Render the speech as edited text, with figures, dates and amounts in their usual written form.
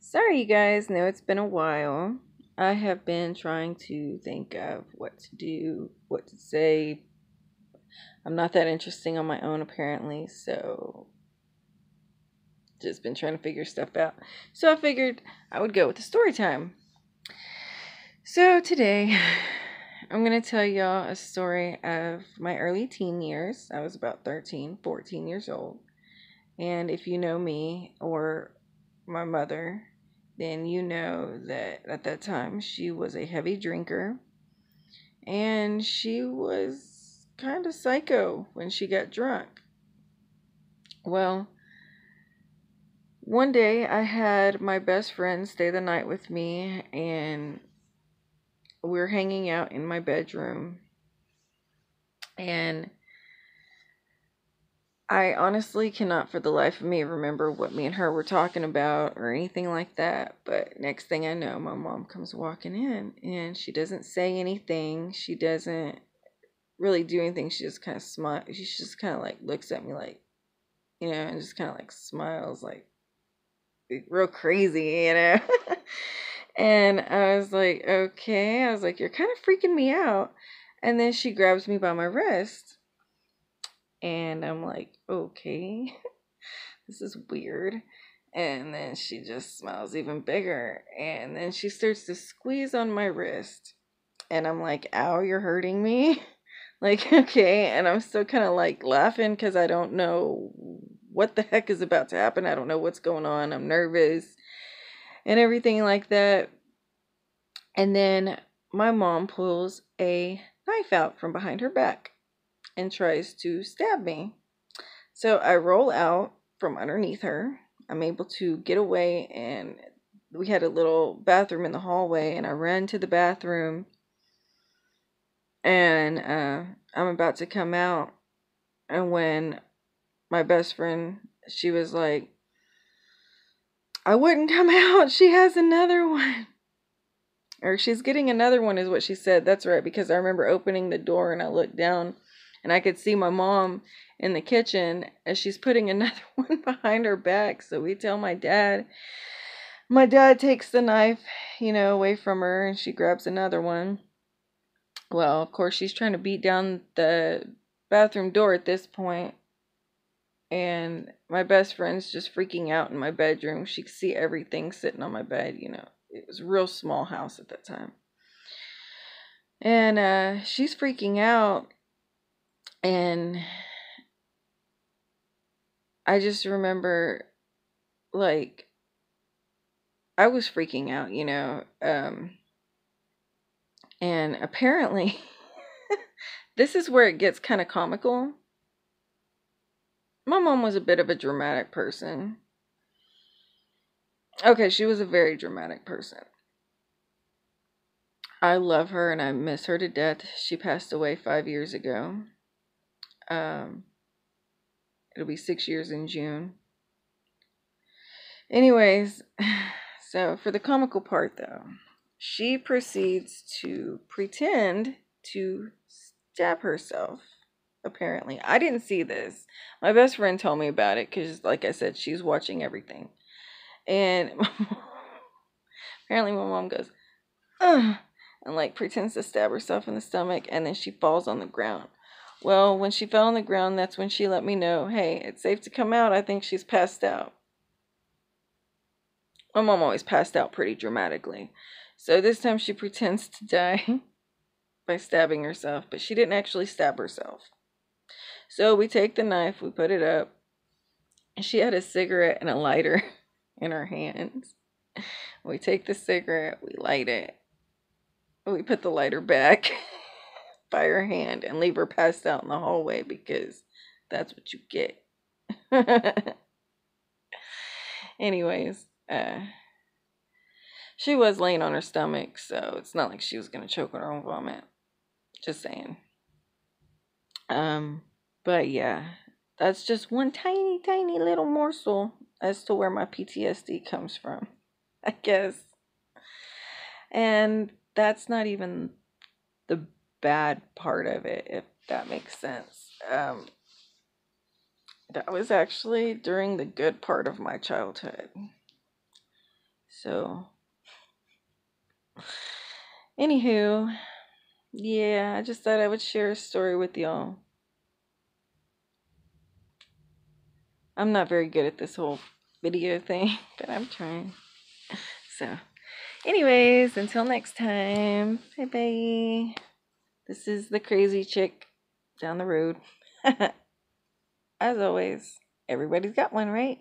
Sorry, you guys. No, it's been a while. I have been trying to think of what to do, what to say. I'm not that interesting on my own, apparently, so just been trying to figure stuff out. So I figured I would go with the story time. So today, I'm going to tell y'all a story of my early teen years. I was about 13, 14 years old. And if you know me or my mother, then you know that at that time she was a heavy drinker and she was kind of psycho when she got drunk. Well, one day I had my best friend stay the night with me and we were hanging out in my bedroom, and I honestly cannot for the life of me remember what me and her were talking about or anything like that. But next thing I know, my mom comes walking in and she doesn't say anything. She doesn't really do anything. She just kind of smiles. She just kind of like looks at me like, and just kind of like smiles like real crazy. And I was like, okay. I was like, you're kind of freaking me out. And then she grabs me by my wrist. And I'm like, okay. This is weird. And then she just smiles even bigger. And then she starts to squeeze on my wrist. And I'm like, ow, you're hurting me. Like, okay. And I'm still kind of like laughing because I don't know what the heck is about to happen. I don't know what's going on. I'm nervous and everything like that. And then my mom pulls a knife out from behind her back and tries to stab me. So I roll out from underneath her. I'm able to get away, and we had a little bathroom in the hallway, and I ran to the bathroom, and I'm about to come out, and when my best friend, she was like, I wouldn't come out, she has another one. Or she's getting another one is what she said. That's right, because I remember opening the door and I looked down and I could see my mom in the kitchen as she's putting another one behind her back. So we tell my dad. My dad takes the knife, away from her, and she grabs another one. Well, of course, she's trying to beat down the bathroom door at this point, and my best friend's just freaking out in my bedroom. She could see everything sitting on my bed. It was a real small house at that time. And she's freaking out, and I just remember, like, I was freaking out, and apparently, this is where it gets kind of comical. My mom was a bit of a dramatic person. Okay, she was a very dramatic person. I love her and I miss her to death. She passed away 5 years ago. Um, it'll be 6 years in June. Anyways, so for the comical part though, she proceeds to pretend to stab herself. Apparently, I didn't see this. My best friend told me about it because, like I said, she's watching everything. And apparently, my mom goes, ugh, and like pretends to stab herself in the stomach, and then she falls on the ground. Well, when she fell on the ground, that's when she let me know, hey, it's safe to come out. I think she's passed out. My mom always passed out pretty dramatically. So this time she pretends to die by stabbing herself, but she didn't actually stab herself. So we take the knife, we put it up, and she had a cigarette and a lighter in her hands. We take the cigarette, we light it, we put the lighter back by her hand and leave her passed out in the hallway because that's what you get. Anyways, she was laying on her stomach, so it's not like she was going to choke on her own vomit. Just saying. But yeah, that's just one tiny, tiny little morsel as to where my PTSD comes from, I guess. And that's not even the bad part of it, if that makes sense. That was actually during the good part of my childhood. So, anywho, yeah, I just thought I would share a story with y'all. I'm not very good at this whole video thing, but I'm trying. So, anyways, until next time, bye bye. This is the crazy chick down the road. As always, everybody's got one, right?